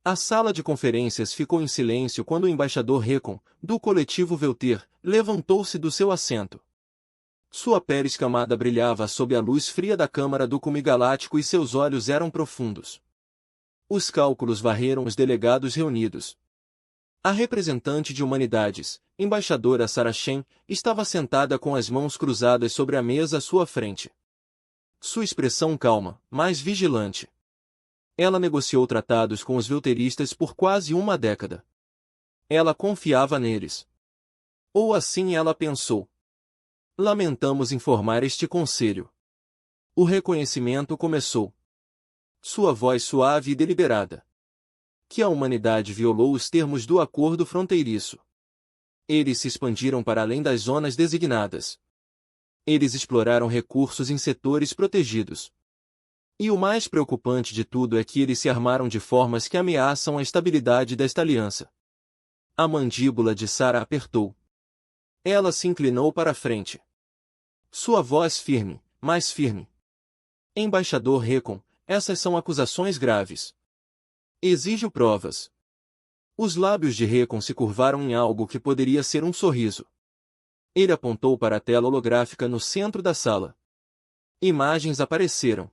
A sala de conferências ficou em silêncio quando o embaixador Recon, do coletivo Velter, levantou-se do seu assento. Sua pele escamada brilhava sob a luz fria da câmara do cume galáctico e seus olhos eram profundos. Os cálculos varreram os delegados reunidos. A representante de humanidades, embaixadora Sarah Shen, estava sentada com as mãos cruzadas sobre a mesa à sua frente. Sua expressão calma, mas vigilante. Ela negociou tratados com os velteristas por quase uma década. Ela confiava neles. Ou assim ela pensou. Lamentamos informar este conselho. O reconhecimento começou. Sua voz suave e deliberada. Que a humanidade violou os termos do acordo fronteiriço. Eles se expandiram para além das zonas designadas. Eles exploraram recursos em setores protegidos. E o mais preocupante de tudo é que eles se armaram de formas que ameaçam a estabilidade desta aliança. A mandíbula de Sarah apertou. Ela se inclinou para a frente. Sua voz firme, mais firme. Embaixador Recon, essas são acusações graves. Exijo provas. Os lábios de Recon se curvaram em algo que poderia ser um sorriso. Ele apontou para a tela holográfica no centro da sala. Imagens apareceram.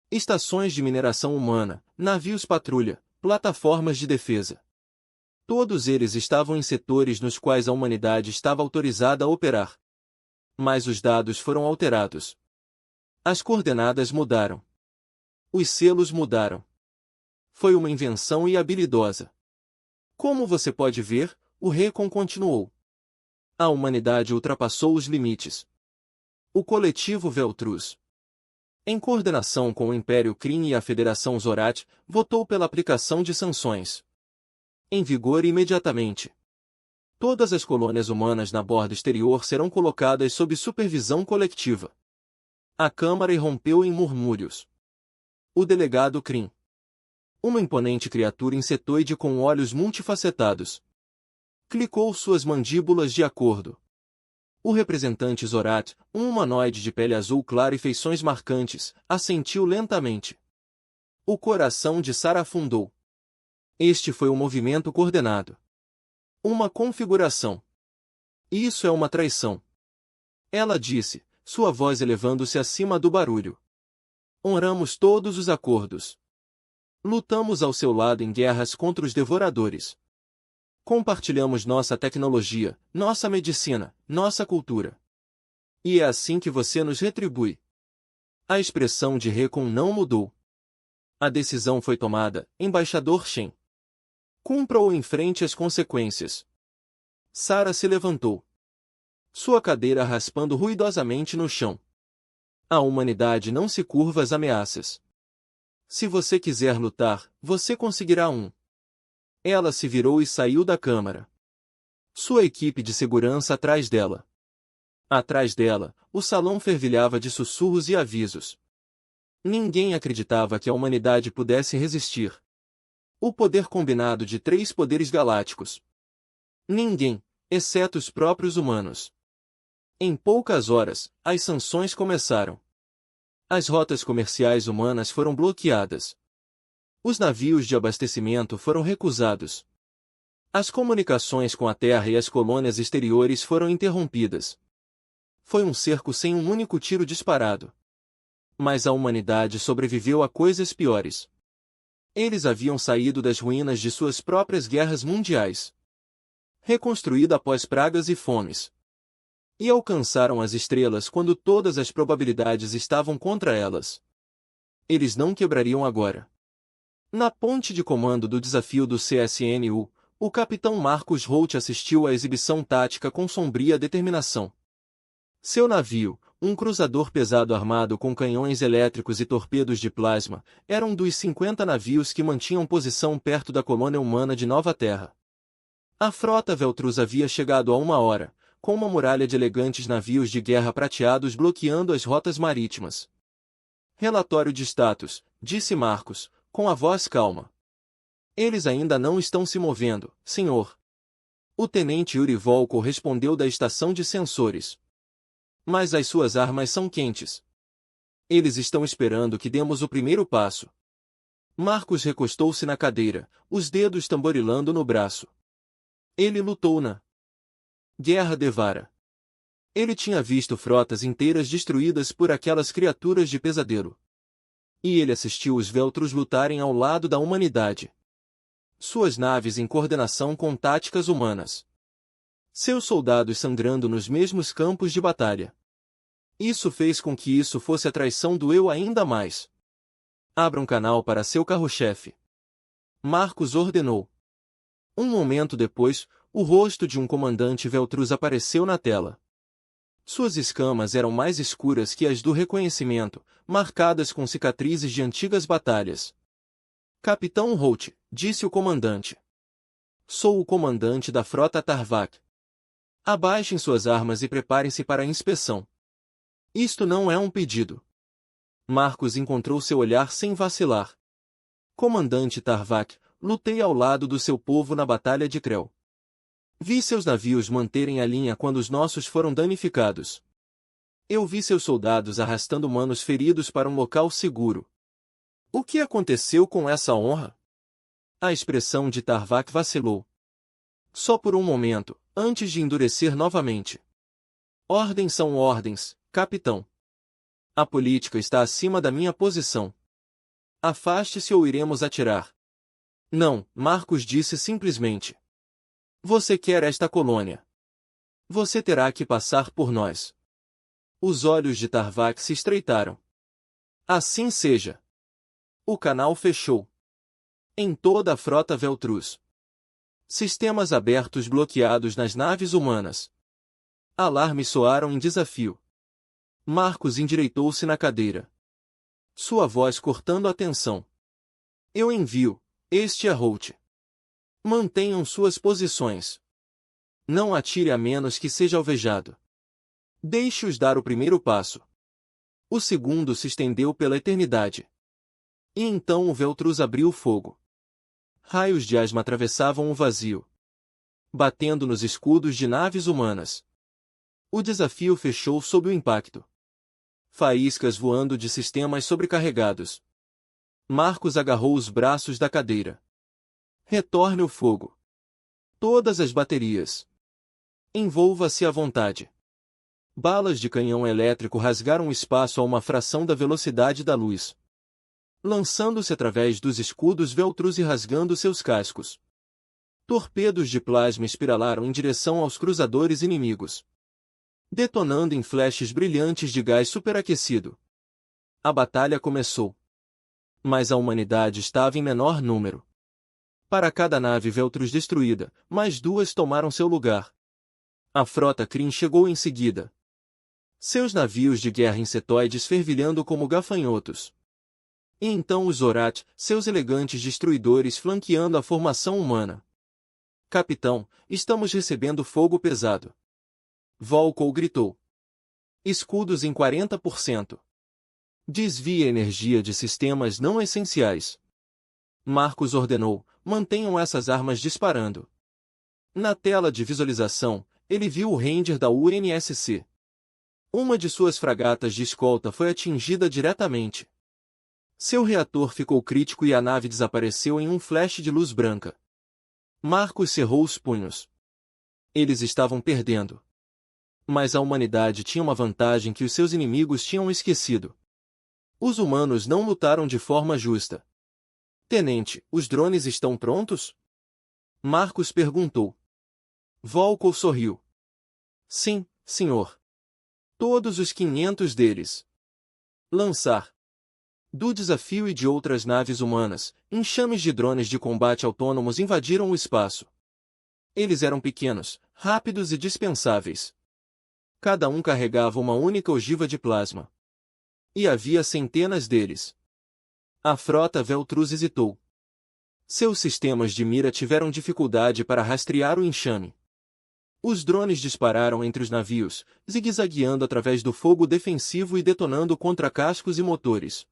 Estações de mineração humana, navios patrulha, plataformas de defesa. Todos eles estavam em setores nos quais a humanidade estava autorizada a operar. Mas os dados foram alterados. As coordenadas mudaram. Os selos mudaram. Foi uma invenção e habilidosa. Como você pode ver, o Recon continuou. A humanidade ultrapassou os limites. O coletivo Veltruz, em coordenação com o Império Kryn e a Federação Zorat, votou pela aplicação de sanções. Em vigor imediatamente. Todas as colônias humanas na borda exterior serão colocadas sob supervisão coletiva. A Câmara irrompeu em murmúrios. O delegado Kryn. Uma imponente criatura insetoide com olhos multifacetados. Clicou suas mandíbulas de acordo. O representante Zorat, um humanoide de pele azul clara e feições marcantes, assentiu lentamente. O coração de Sarah afundou. Este foi um movimento coordenado. Uma configuração. Isso é uma traição. Ela disse, sua voz elevando-se acima do barulho. Honramos todos os acordos. Lutamos ao seu lado em guerras contra os devoradores. Compartilhamos nossa tecnologia, nossa medicina, nossa cultura. E é assim que você nos retribui. A expressão de Recon não mudou. A decisão foi tomada, embaixador Shen. Cumpra ou enfrente as consequências. Sarah se levantou. Sua cadeira raspando ruidosamente no chão. A humanidade não se curva às ameaças. Se você quiser lutar, você conseguirá um. Ela se virou e saiu da câmara. Sua equipe de segurança atrás dela. Atrás dela, o salão fervilhava de sussurros e avisos. Ninguém acreditava que a humanidade pudesse resistir. O poder combinado de 3 poderes galácticos. Ninguém, exceto os próprios humanos. Em poucas horas, as sanções começaram. As rotas comerciais humanas foram bloqueadas. Os navios de abastecimento foram recusados. As comunicações com a Terra e as colônias exteriores foram interrompidas. Foi um cerco sem um único tiro disparado. Mas a humanidade sobreviveu a coisas piores. Eles haviam saído das ruínas de suas próprias guerras mundiais. Reconstruída após pragas e fomes. E alcançaram as estrelas quando todas as probabilidades estavam contra elas. Eles não quebrariam agora. Na ponte de comando do desafio do CSNU, o capitão Marcus Holt assistiu à exibição tática com sombria determinação. Seu navio, um cruzador pesado armado com canhões elétricos e torpedos de plasma, era um dos 50 navios que mantinham posição perto da colônia humana de Nova Terra. A frota Veltruz havia chegado há 1 hora, com uma muralha de elegantes navios de guerra prateados bloqueando as rotas marítimas. Relatório de status, disse Marcus, com a voz calma. Eles ainda não estão se movendo, senhor. O tenente Yuri Volko respondeu da estação de sensores. Mas as suas armas são quentes. Eles estão esperando que demos o primeiro passo. Marcos recostou-se na cadeira, os dedos tamborilando no braço. Ele lutou na Guerra de Vara. Ele tinha visto frotas inteiras destruídas por aquelas criaturas de pesadelo. E ele assistiu os Veltros lutarem ao lado da humanidade. Suas naves em coordenação com táticas humanas. Seus soldados sangrando nos mesmos campos de batalha. Isso fez com que isso fosse a traição doeu ainda mais. Abra um canal para seu carro-chefe. Marcos ordenou. Um momento depois, o rosto de um comandante Veltrus apareceu na tela. Suas escamas eram mais escuras que as do reconhecimento, marcadas com cicatrizes de antigas batalhas. Capitão Holt, disse o comandante. Sou o comandante da frota Tarvak. Abaixem suas armas e preparem-se para a inspeção. Isto não é um pedido. Marcos encontrou seu olhar sem vacilar. Comandante Tarvak, lutei ao lado do seu povo na Batalha de Krell. Vi seus navios manterem a linha quando os nossos foram danificados. Eu vi seus soldados arrastando humanos feridos para um local seguro. O que aconteceu com essa honra? A expressão de Tarvak vacilou. Só por um momento, antes de endurecer novamente. Ordens são ordens, capitão. A política está acima da minha posição. Afaste-se ou iremos atirar. Não, Marcos disse simplesmente. Você quer esta colônia. Você terá que passar por nós. Os olhos de Tarvak se estreitaram. Assim seja. O canal fechou. Em toda a frota Veltrus. Sistemas abertos bloqueados nas naves humanas. Alarmes soaram em desafio. Marcos endireitou-se na cadeira. Sua voz cortando a tensão. Eu envio, este é Holt. Mantenham suas posições. Não atire a menos que seja alvejado. Deixe-os dar o primeiro passo. O segundo se estendeu pela eternidade. E então o Veltrus abriu fogo. Raios de asma atravessavam o vazio, batendo nos escudos de naves humanas. O desafio fechou sob o impacto. Faíscas voando de sistemas sobrecarregados. Marcos agarrou os braços da cadeira. Retorne o fogo. Todas as baterias. Envolva-se à vontade. Balas de canhão elétrico rasgaram o espaço a uma fração da velocidade da luz, lançando-se através dos escudos Veltrus e rasgando seus cascos. Torpedos de plasma espiralaram em direção aos cruzadores inimigos, detonando em flashes brilhantes de gás superaquecido. A batalha começou. Mas a humanidade estava em menor número. Para cada nave Veltrus destruída, mais duas tomaram seu lugar. A frota Kryn chegou em seguida. Seus navios de guerra insetoides fervilhando como gafanhotos. E então os Zorat, seus elegantes destruidores flanqueando a formação humana. Capitão, estamos recebendo fogo pesado. Volkov gritou. Escudos em 40%. Desvie a energia de sistemas não essenciais. Marcos ordenou, mantenham essas armas disparando. Na tela de visualização, ele viu o Ranger da UNSC. Uma de suas fragatas de escolta foi atingida diretamente. Seu reator ficou crítico e a nave desapareceu em um flash de luz branca. Marcos cerrou os punhos. Eles estavam perdendo. Mas a humanidade tinha uma vantagem que os seus inimigos tinham esquecido. Os humanos não lutaram de forma justa. Tenente, os drones estão prontos? Marcos perguntou. Volkov sorriu. Sim, senhor. Todos os 500 deles. Lançar. Do desafio e de outras naves humanas, enxames de drones de combate autônomos invadiram o espaço. Eles eram pequenos, rápidos e dispensáveis. Cada um carregava uma única ogiva de plasma. E havia centenas deles. A frota Veltrus hesitou. Seus sistemas de mira tiveram dificuldade para rastrear o enxame. Os drones dispararam entre os navios, zigue-zagueando através do fogo defensivo e detonando contra cascos e motores.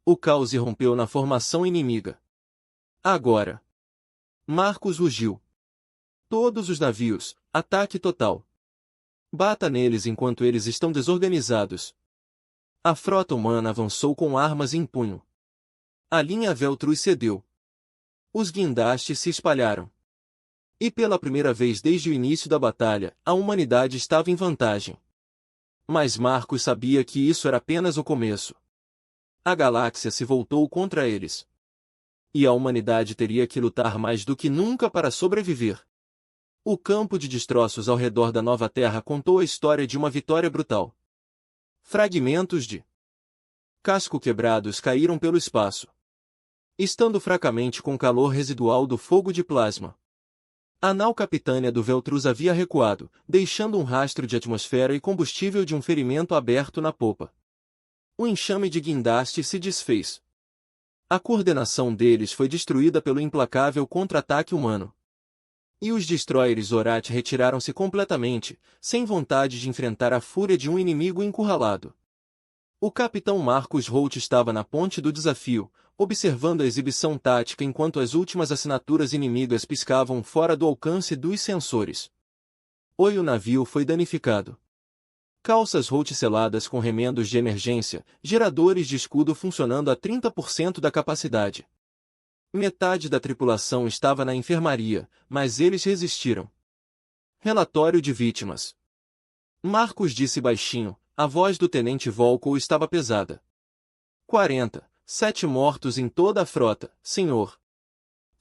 O caos irrompeu na formação inimiga. Agora. Marcos rugiu. Todos os navios, ataque total. Bata neles enquanto eles estão desorganizados. A frota humana avançou com armas em punho. A linha Veltruz cedeu. Os guindastes se espalharam. E pela primeira vez desde o início da batalha, a humanidade estava em vantagem. Mas Marcos sabia que isso era apenas o começo. A galáxia se voltou contra eles. E a humanidade teria que lutar mais do que nunca para sobreviver. O campo de destroços ao redor da Nova Terra contou a história de uma vitória brutal. Fragmentos de casco quebrados caíram pelo espaço, estando fracamente com calor residual do fogo de plasma. A nau capitânia do Veltruz havia recuado, deixando um rastro de atmosfera e combustível de um ferimento aberto na popa. O enxame de guindaste se desfez. A coordenação deles foi destruída pelo implacável contra-ataque humano. E os destroyers Zorat retiraram-se completamente, sem vontade de enfrentar a fúria de um inimigo encurralado. O capitão Marcos Holt estava na ponte do desafio, observando a exibição tática enquanto as últimas assinaturas inimigas piscavam fora do alcance dos sensores. O navio foi danificado. Calças Holt seladas com remendos de emergência, geradores de escudo funcionando a 30% da capacidade. Metade da tripulação estava na enfermaria, mas eles resistiram. Relatório de vítimas. Marcos disse baixinho, a voz do tenente Volko estava pesada. 47 mortos em toda a frota, senhor.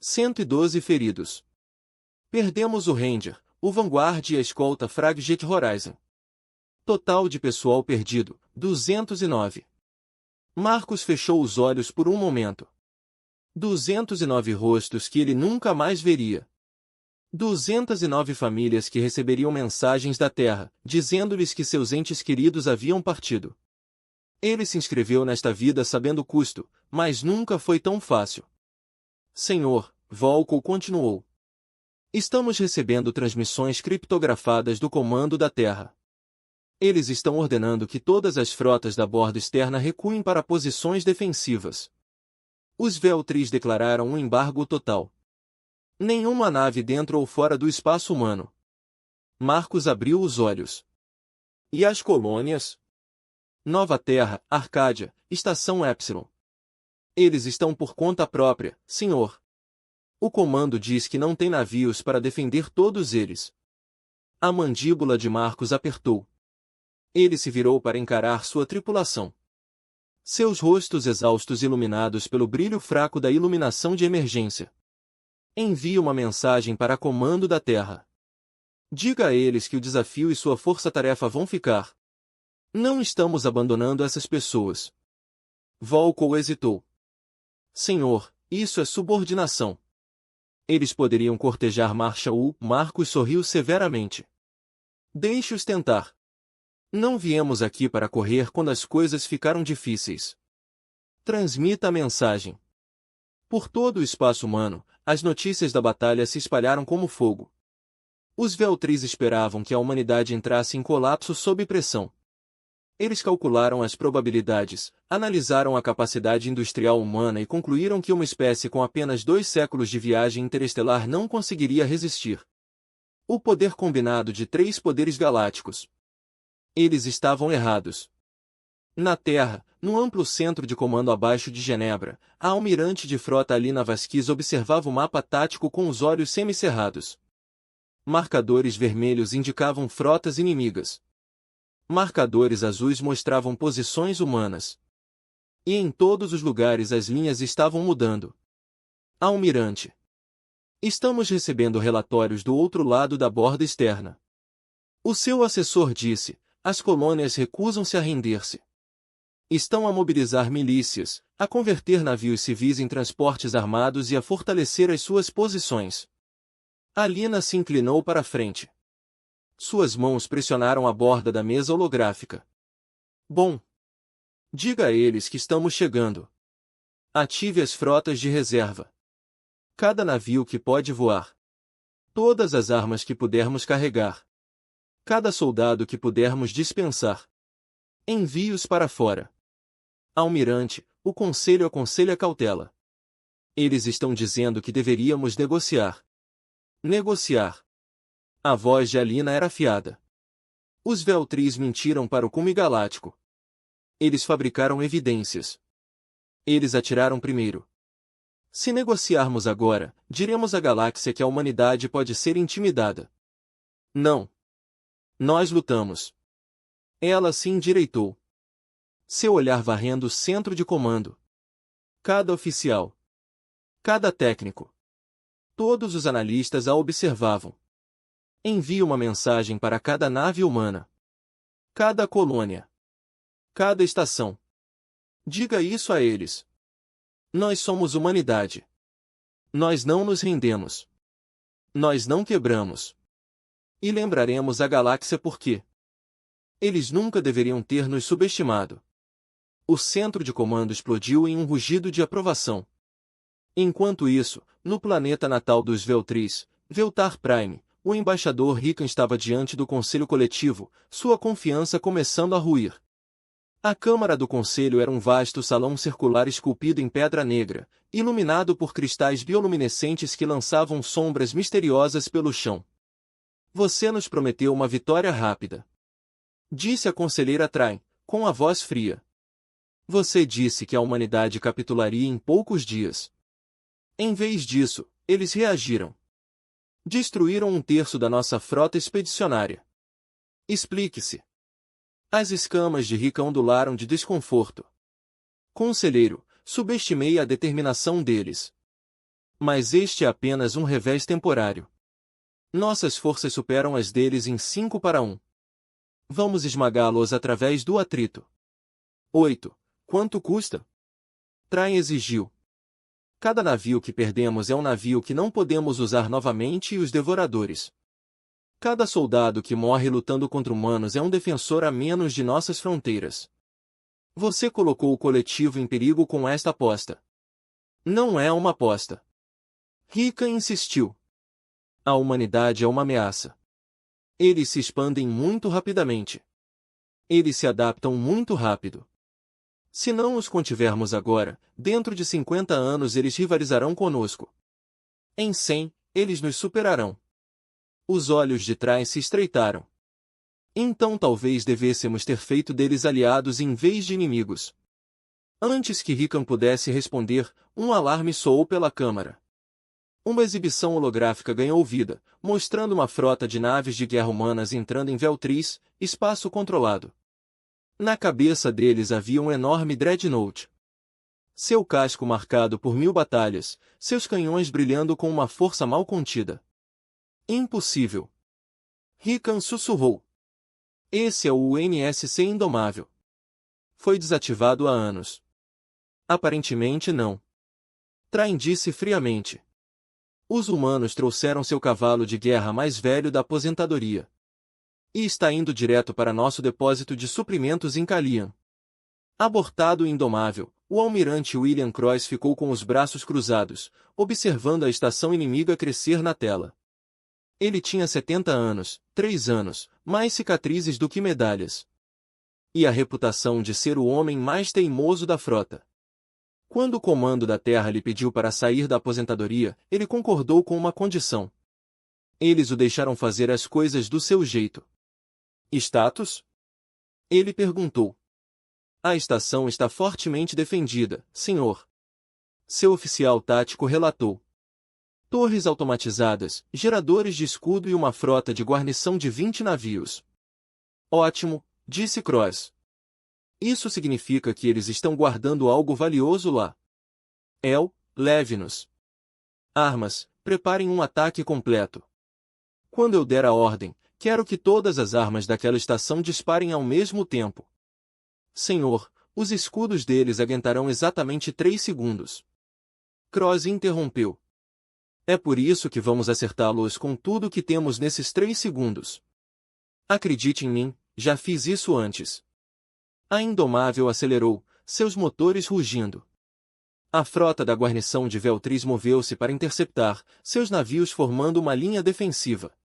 112 feridos. Perdemos o Ranger, o Vanguard e a escolta Frigate Horizon. Total de pessoal perdido, 209. Marcos fechou os olhos por um momento. 209 rostos que ele nunca mais veria. 209 famílias que receberiam mensagens da Terra, dizendo-lhes que seus entes queridos haviam partido. Ele se inscreveu nesta vida sabendo o custo, mas nunca foi tão fácil. Senhor, Volko continuou. Estamos recebendo transmissões criptografadas do Comando da Terra. Eles estão ordenando que todas as frotas da borda externa recuem para posições defensivas. Os Veltruz declararam um embargo total. Nenhuma nave dentro ou fora do espaço humano. Marcos abriu os olhos. E as colônias? Nova Terra, Arcádia, Estação Epsilon. Eles estão por conta própria, senhor. O comando diz que não tem navios para defender todos eles. A mandíbula de Marcos apertou. Ele se virou para encarar sua tripulação. Seus rostos exaustos iluminados pelo brilho fraco da iluminação de emergência. Envie uma mensagem para Comando da Terra. Diga a eles que o desafio e sua força-tarefa vão ficar. Não estamos abandonando essas pessoas. Volko hesitou. Senhor, isso é subordinação. Eles poderiam cortejar Marshall. Marcos sorriu severamente. Deixe-os tentar. Não viemos aqui para correr quando as coisas ficaram difíceis. Transmita a mensagem. Por todo o espaço humano, as notícias da batalha se espalharam como fogo. Os Veltruz esperavam que a humanidade entrasse em colapso sob pressão. Eles calcularam as probabilidades, analisaram a capacidade industrial humana e concluíram que uma espécie com apenas 2 séculos de viagem interestelar não conseguiria resistir. O poder combinado de 3 poderes galácticos. Eles estavam errados. Na Terra, no amplo centro de comando abaixo de Genebra, a almirante de frota Alina Vasquez observava o mapa tático com os olhos semicerrados. Marcadores vermelhos indicavam frotas inimigas. Marcadores azuis mostravam posições humanas. E em todos os lugares as linhas estavam mudando. Almirante. Estamos recebendo relatórios do outro lado da borda externa. O seu assessor disse, as colônias recusam-se a render-se. Estão a mobilizar milícias, a converter navios civis em transportes armados e a fortalecer as suas posições. Alina se inclinou para a frente. Suas mãos pressionaram a borda da mesa holográfica. Bom. Diga a eles que estamos chegando. Ative as frotas de reserva. Cada navio que pode voar. Todas as armas que pudermos carregar. Cada soldado que pudermos dispensar. Envie-os para fora. Almirante, o Conselho aconselha cautela. Eles estão dizendo que deveríamos negociar. Negociar. A voz de Alina era afiada. Os Veltruz mentiram para o cume galáctico. Eles fabricaram evidências. Eles atiraram primeiro. Se negociarmos agora, diremos à galáxia que a humanidade pode ser intimidada. Não. Nós lutamos. Ela se endireitou. Seu olhar varrendo o centro de comando. Cada oficial. Cada técnico. Todos os analistas a observavam. Envie uma mensagem para cada nave humana. Cada colônia. Cada estação. Diga isso a eles. Nós somos humanidade. Nós não nos rendemos. Nós não quebramos. E lembraremos a galáxia por quê. Eles nunca deveriam ter nos subestimado. O centro de comando explodiu em um rugido de aprovação. Enquanto isso, no planeta natal dos Veltris, Veltar Prime, o embaixador Rikan estava diante do conselho coletivo, sua confiança começando a ruir. A câmara do conselho era um vasto salão circular esculpido em pedra negra, iluminado por cristais bioluminescentes que lançavam sombras misteriosas pelo chão. Você nos prometeu uma vitória rápida. Disse a conselheira Train, com a voz fria. Você disse que a humanidade capitularia em poucos dias. Em vez disso, eles reagiram. Destruíram um terço da nossa frota expedicionária. Explique-se. As escamas de Rikan ondularam de desconforto. Conselheiro, subestimei a determinação deles. Mas este é apenas um revés temporário. Nossas forças superam as deles em 5-1. Vamos esmagá-los através do atrito. 8. Quanto custa? Train exigiu. Cada navio que perdemos é um navio que não podemos usar novamente e os devoradores. Cada soldado que morre lutando contra humanos é um defensor a menos de nossas fronteiras. Você colocou o coletivo em perigo com esta aposta. Não é uma aposta. Rikan insistiu. A humanidade é uma ameaça. Eles se expandem muito rapidamente. Eles se adaptam muito rápido. Se não os contivermos agora, dentro de 50 anos eles rivalizarão conosco. Em 100, eles nos superarão. Os olhos de trás se estreitaram. Então talvez devêssemos ter feito deles aliados em vez de inimigos. Antes que Rikan pudesse responder, um alarme soou pela câmara. Uma exibição holográfica ganhou vida, mostrando uma frota de naves de guerra humanas entrando em Veltris, espaço controlado. Na cabeça deles havia um enorme dreadnought. Seu casco marcado por 1000 batalhas, seus canhões brilhando com uma força mal contida. Impossível. Rikan sussurrou. Esse é o UNSC Indomável. Foi desativado há anos. Aparentemente não. Train disse friamente. Os humanos trouxeram seu cavalo de guerra mais velho da aposentadoria. E está indo direto para nosso depósito de suprimentos em Kalian. Abortado e indomável, o almirante William Cross ficou com os braços cruzados, observando a estação inimiga crescer na tela. Ele tinha 70 anos, 3 anos, mais cicatrizes do que medalhas. E a reputação de ser o homem mais teimoso da frota. Quando o comando da Terra lhe pediu para sair da aposentadoria, ele concordou com uma condição. Eles o deixaram fazer as coisas do seu jeito. Status? Ele perguntou. A estação está fortemente defendida, senhor. Seu oficial tático relatou. Torres automatizadas, geradores de escudo e uma frota de guarnição de 20 navios. Ótimo, disse Cross. Isso significa que eles estão guardando algo valioso lá. Leve-nos. Armas, preparem um ataque completo. Quando eu der a ordem, quero que todas as armas daquela estação disparem ao mesmo tempo. Senhor, os escudos deles aguentarão exatamente 3 segundos. Cross interrompeu. É por isso que vamos acertá-los com tudo que temos nesses 3 segundos. Acredite em mim, já fiz isso antes. A Indomável acelerou, seus motores rugindo. A frota da guarnição de Veltris moveu-se para interceptar, seus navios formando uma linha defensiva.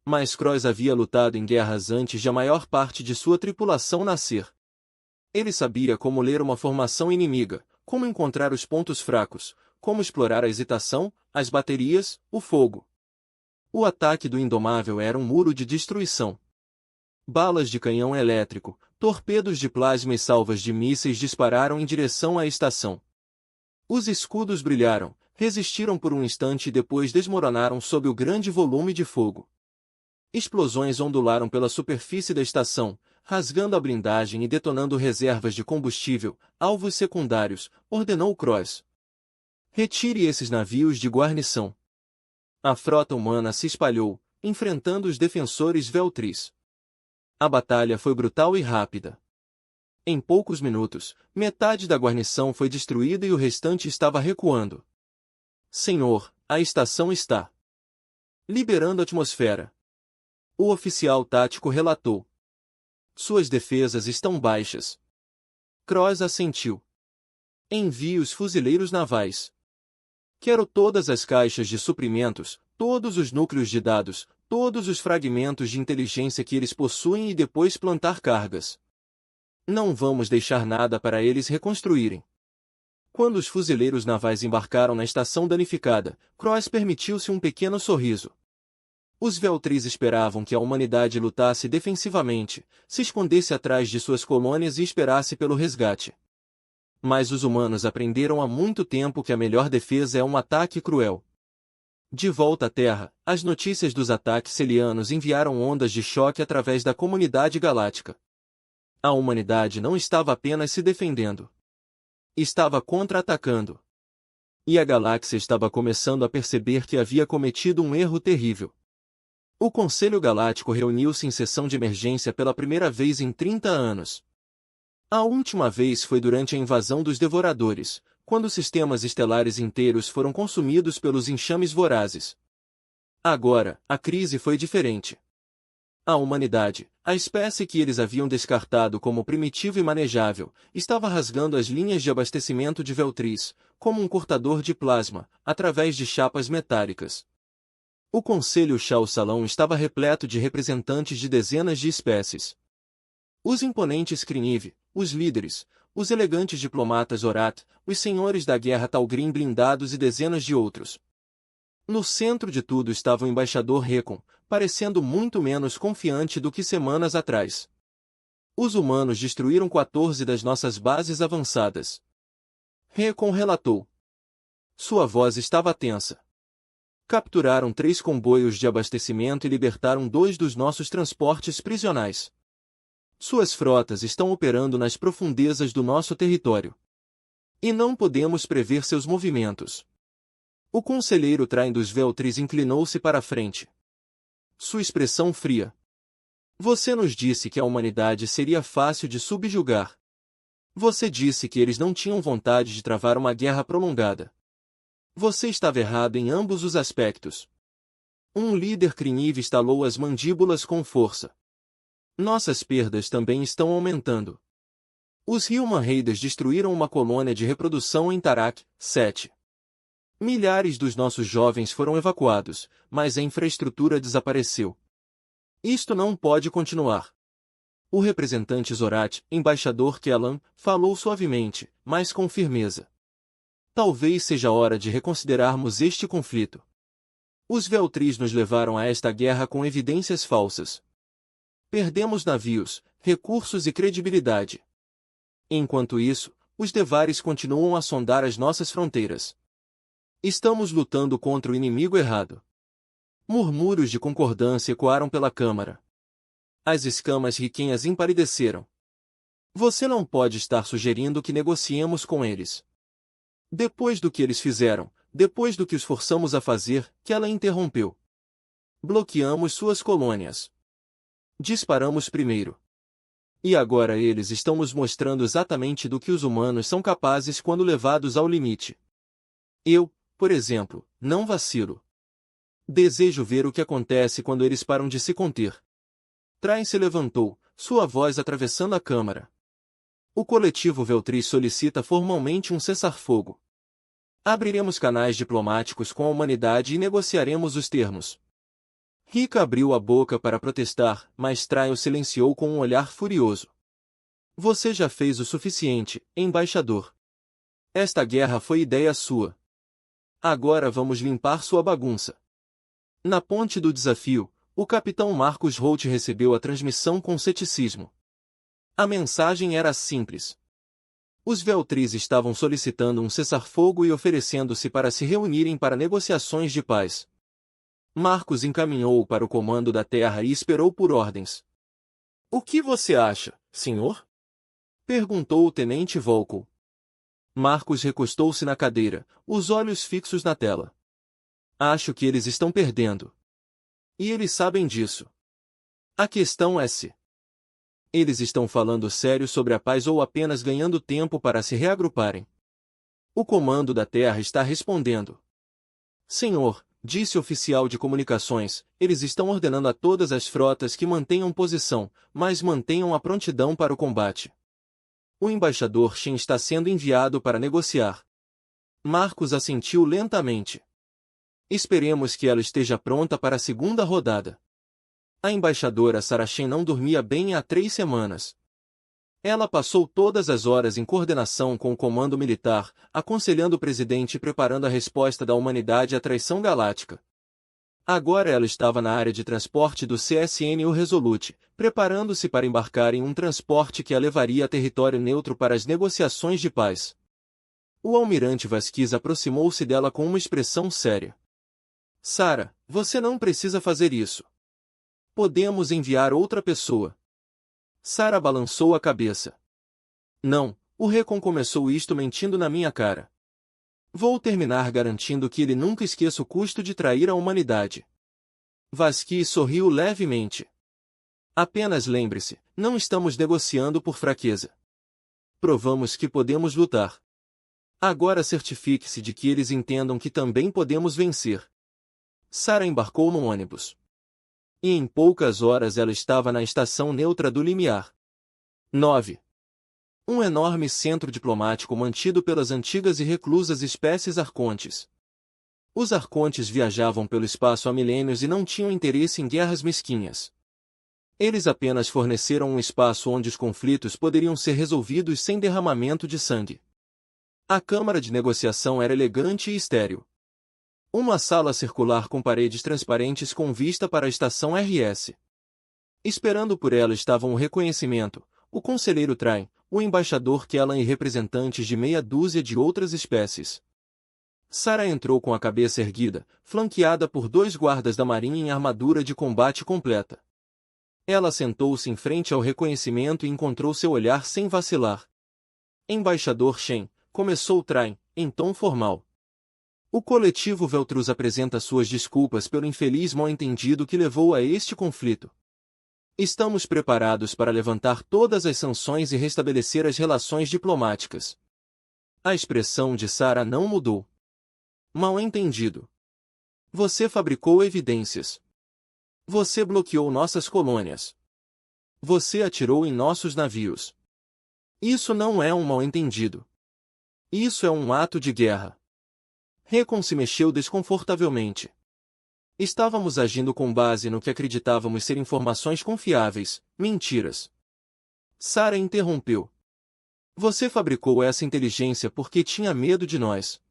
Mas Cross havia lutado em guerras antes de a maior parte de sua tripulação nascer. Ele sabia como ler uma formação inimiga, como encontrar os pontos fracos, como explorar a hesitação, as baterias, o fogo. O ataque do Indomável era um muro de destruição. Balas de canhão elétrico, torpedos de plasma e salvas de mísseis dispararam em direção à estação. Os escudos brilharam, resistiram por um instante e depois desmoronaram sob o grande volume de fogo. Explosões ondularam pela superfície da estação, rasgando a blindagem e detonando reservas de combustível, alvos secundários, ordenou Cross. Retire esses navios de guarnição. A frota humana se espalhou, enfrentando os defensores Veltris. A batalha foi brutal e rápida. Em poucos minutos, metade da guarnição foi destruída e o restante estava recuando. Senhor, a estação está liberando a atmosfera. O oficial tático relatou. Suas defesas estão baixas. Cross assentiu. Envie os fuzileiros navais. Quero todas as caixas de suprimentos, todos os núcleos de dados, todos os fragmentos de inteligência que eles possuem e depois plantar cargas. Não vamos deixar nada para eles reconstruírem. Quando os fuzileiros navais embarcaram na estação danificada, Cross permitiu-se um pequeno sorriso. Os Veltris esperavam que a humanidade lutasse defensivamente, se escondesse atrás de suas colônias e esperasse pelo resgate. Mas os humanos aprenderam há muito tempo que a melhor defesa é um ataque cruel. De volta à Terra, as notícias dos ataques celianos enviaram ondas de choque através da comunidade galáctica. A humanidade não estava apenas se defendendo. Estava contra-atacando. E a galáxia estava começando a perceber que havia cometido um erro terrível. O Conselho Galáctico reuniu-se em sessão de emergência pela primeira vez em 30 anos. A última vez foi durante a invasão dos Devoradores, quando sistemas estelares inteiros foram consumidos pelos enxames vorazes. Agora, a crise foi diferente. A humanidade, a espécie que eles haviam descartado como primitiva e manejável, estava rasgando as linhas de abastecimento de Veltris, como um cortador de plasma, através de chapas metálicas. O Conselho Chau-Salão estava repleto de representantes de dezenas de espécies. Os imponentes Kriniv, os líderes, os elegantes diplomatas Orat, os senhores da guerra Talgrim blindados e dezenas de outros. No centro de tudo estava o embaixador Recon, parecendo muito menos confiante do que semanas atrás. Os humanos destruíram 14 das nossas bases avançadas. Recon relatou. Sua voz estava tensa. Capturaram 3 comboios de abastecimento e libertaram 2 dos nossos transportes prisionais. Suas frotas estão operando nas profundezas do nosso território. E não podemos prever seus movimentos. O conselheiro Train dos Veltris inclinou-se para a frente. Sua expressão fria. Você nos disse que a humanidade seria fácil de subjugar. Você disse que eles não tinham vontade de travar uma guerra prolongada. Você estava errado em ambos os aspectos. Um líder Kriniv estalou as mandíbulas com força. Nossas perdas também estão aumentando. Os Human Raiders destruíram uma colônia de reprodução em Tarak, 7. Milhares dos nossos jovens foram evacuados, mas a infraestrutura desapareceu. Isto não pode continuar. O representante Zorat, embaixador Kellan, falou suavemente, mas com firmeza. Talvez seja hora de reconsiderarmos este conflito. Os Veltris nos levaram a esta guerra com evidências falsas. Perdemos navios, recursos e credibilidade. Enquanto isso, os Devares continuam a sondar as nossas fronteiras. Estamos lutando contra o inimigo errado. Murmúrios de concordância ecoaram pela Câmara. As escamas riquenhas empalideceram. Você não pode estar sugerindo que negociemos com eles. Depois do que eles fizeram, depois do que os forçamos a fazer, que ela interrompeu. Bloqueamos suas colônias. Disparamos primeiro. E agora eles estão nos mostrando exatamente do que os humanos são capazes quando levados ao limite. Eu, por exemplo, não vacilo. Desejo ver o que acontece quando eles param de se conter. Train se levantou, sua voz atravessando a Câmara. O coletivo Veltris solicita formalmente um cessar-fogo. Abriremos canais diplomáticos com a humanidade e negociaremos os termos. Rika abriu a boca para protestar, mas Train o silenciou com um olhar furioso. Você já fez o suficiente, embaixador. Esta guerra foi ideia sua. Agora vamos limpar sua bagunça. Na ponte do desafio, o capitão Marcus Holt recebeu a transmissão com ceticismo. A mensagem era simples. Os Veltris estavam solicitando um cessar-fogo e oferecendo-se para se reunirem para negociações de paz. Marcos encaminhou-o para o comando da terra e esperou por ordens. "O que você acha, senhor?" perguntou o tenente Volko. Marcos recostou-se na cadeira, os olhos fixos na tela. "Acho que eles estão perdendo. E eles sabem disso. A questão é se eles estão falando sério sobre a paz ou apenas ganhando tempo para se reagruparem." O comando da terra está respondendo. "Senhor", disse o oficial de comunicações, "eles estão ordenando a todas as frotas que mantenham posição, mas mantenham a prontidão para o combate. O embaixador Shen está sendo enviado para negociar." Marcos assentiu lentamente. "Esperemos que ela esteja pronta para a segunda rodada." A embaixadora Sarah Shen não dormia bem há 3 semanas. Ela passou todas as horas em coordenação com o comando militar, aconselhando o presidente e preparando a resposta da humanidade à traição galáctica. Agora ela estava na área de transporte do CSN-U Resolute, preparando-se para embarcar em um transporte que a levaria a território neutro para as negociações de paz. O almirante Vasquez aproximou-se dela com uma expressão séria. "Sarah, você não precisa fazer isso. Podemos enviar outra pessoa." Sarah balançou a cabeça. "Não, o Recon começou isto mentindo na minha cara. Vou terminar garantindo que ele nunca esqueça o custo de trair a humanidade." Vasquez sorriu levemente. "Apenas lembre-se, não estamos negociando por fraqueza. Provamos que podemos lutar. Agora certifique-se de que eles entendam que também podemos vencer." Sarah embarcou no ônibus. E em poucas horas ela estava na estação neutra do limiar. 9. Um enorme centro diplomático mantido pelas antigas e reclusas espécies arcontes. Os arcontes viajavam pelo espaço há milênios e não tinham interesse em guerras mesquinhas. Eles apenas forneceram um espaço onde os conflitos poderiam ser resolvidos sem derramamento de sangue. A câmara de negociação era elegante e estéril. Uma sala circular com paredes transparentes com vista para a estação RS. Esperando por ela estavam o reconhecimento, o conselheiro Train, o embaixador Kellan e representantes de meia dúzia de outras espécies. Sarah entrou com a cabeça erguida, flanqueada por 2 guardas da marinha em armadura de combate completa. Ela sentou-se em frente ao reconhecimento e encontrou seu olhar sem vacilar. "Embaixador Shen", começou Train, em tom formal. "O coletivo Veltrus apresenta suas desculpas pelo infeliz mal-entendido que levou a este conflito. Estamos preparados para levantar todas as sanções e restabelecer as relações diplomáticas." A expressão de Sarah não mudou. "Mal-entendido. Você fabricou evidências. Você bloqueou nossas colônias. Você atirou em nossos navios. Isso não é um mal-entendido. Isso é um ato de guerra." Recon se mexeu desconfortavelmente. "Estávamos agindo com base no que acreditávamos ser informações confiáveis, mentiras." Sarah interrompeu. "Você fabricou essa inteligência porque tinha medo de nós.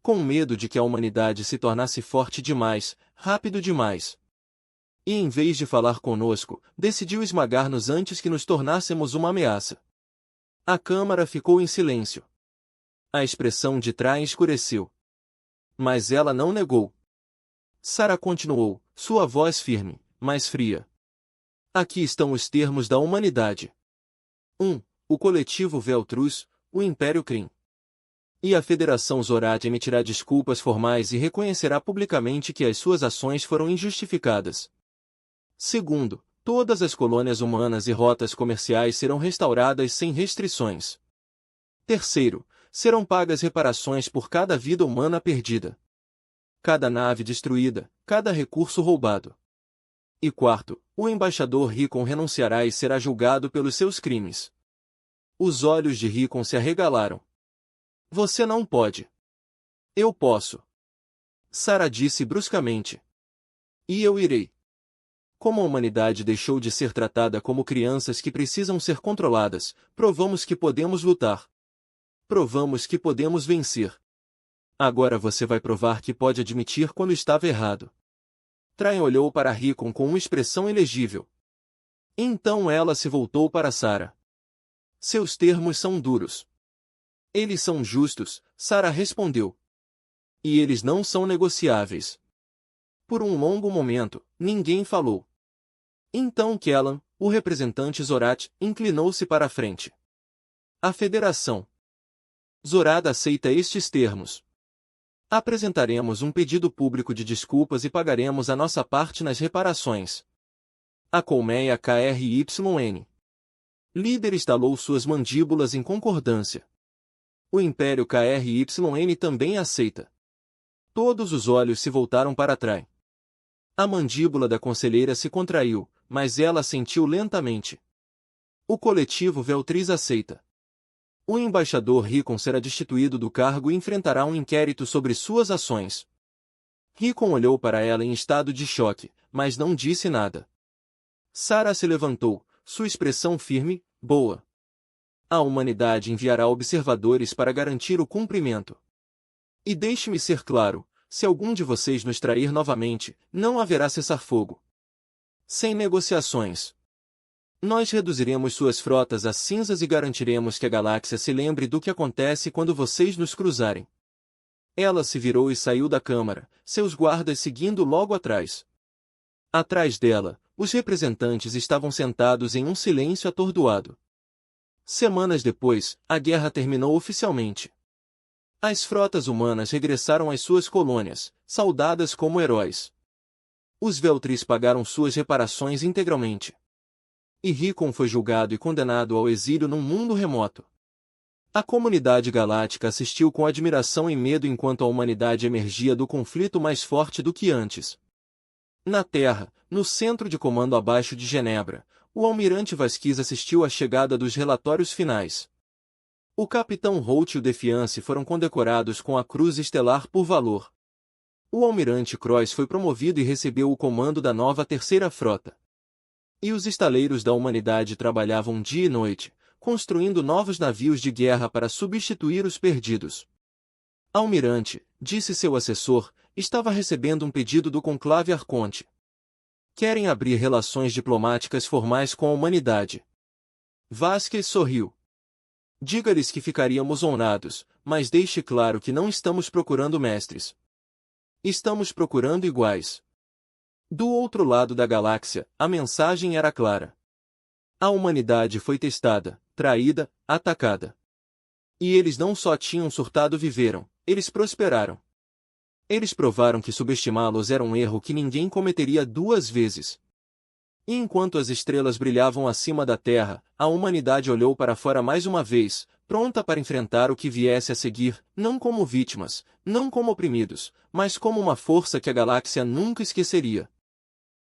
Com medo de que a humanidade se tornasse forte demais, rápido demais. E em vez de falar conosco, decidiu esmagar-nos antes que nos tornássemos uma ameaça." A câmara ficou em silêncio. A expressão de Train escureceu. Mas ela não negou. Sarah continuou, sua voz firme, mas fria. "Aqui estão os termos da humanidade. 1. O coletivo Veltrus, o Império Kryn. E a Federação Zorat emitirá desculpas formais e reconhecerá publicamente que as suas ações foram injustificadas. 2. Todas as colônias humanas e rotas comerciais serão restauradas sem restrições. 3. Serão pagas reparações por cada vida humana perdida, cada nave destruída, cada recurso roubado. E 4. O embaixador Recon renunciará e será julgado pelos seus crimes." Os olhos de Recon se arregalaram. "Você não pode." "Eu posso." Sarah disse bruscamente. "E eu irei." Como a humanidade deixou de ser tratada como crianças que precisam ser controladas, provamos que podemos lutar. Provamos que podemos vencer. Agora você vai provar que pode admitir quando estava errado." Train olhou para Recon com uma expressão ilegível. Então ela se voltou para Sarah. "Seus termos são duros. Eles são justos, Sarah respondeu. E eles não são negociáveis. Por um longo momento, ninguém falou. Então Kellan, o representante Zorat, inclinou-se para a frente. A Federação Zorat aceita estes termos. Apresentaremos um pedido público de desculpas e pagaremos a nossa parte nas reparações. A colmeia KRYN. Líder estalou suas mandíbulas em concordância. O Império KRYN também aceita. Todos os olhos se voltaram para trás. A mandíbula da conselheira se contraiu, mas ela assentiu lentamente. O coletivo Veltriz aceita. O embaixador Rickon será destituído do cargo e enfrentará um inquérito sobre suas ações. Rickon olhou para ela em estado de choque, mas não disse nada. Sarah se levantou, sua expressão firme, boa. A humanidade enviará observadores para garantir o cumprimento. E deixe-me ser claro, se algum de vocês nos trair novamente, não haverá cessar-fogo. Sem negociações. Nós reduziremos suas frotas a cinzas e garantiremos que a galáxia se lembre do que acontece quando vocês nos cruzarem. Ela se virou e saiu da câmara, seus guardas seguindo logo atrás. Atrás dela, os representantes estavam sentados em um silêncio atordoado. Semanas depois, a guerra terminou oficialmente. As frotas humanas regressaram às suas colônias, saudadas como heróis. Os Veltriz pagaram suas reparações integralmente. E Rickon foi julgado e condenado ao exílio num mundo remoto. A comunidade galáctica assistiu com admiração e medo enquanto a humanidade emergia do conflito mais forte do que antes. Na Terra, no centro de comando abaixo de Genebra, o almirante Vasquez assistiu à chegada dos relatórios finais. O capitão Holt e o Defiance foram condecorados com a Cruz Estelar por valor. O almirante Croix foi promovido e recebeu o comando da nova Terceira Frota. E os estaleiros da humanidade trabalhavam dia e noite, construindo novos navios de guerra para substituir os perdidos. Almirante, disse seu assessor, estava recebendo um pedido do conclave Arconte. Querem abrir relações diplomáticas formais com a humanidade. Vasquez sorriu. Diga-lhes que ficaríamos honrados, mas deixe claro que não estamos procurando mestres. Estamos procurando iguais. Do outro lado da galáxia, a mensagem era clara. A humanidade foi testada, traída, atacada. E eles não só tinham surtado viveram, eles prosperaram. Eles provaram que subestimá-los era um erro que ninguém cometeria duas vezes. E enquanto as estrelas brilhavam acima da Terra, a humanidade olhou para fora mais uma vez, pronta para enfrentar o que viesse a seguir, não como vítimas, não como oprimidos, mas como uma força que a galáxia nunca esqueceria.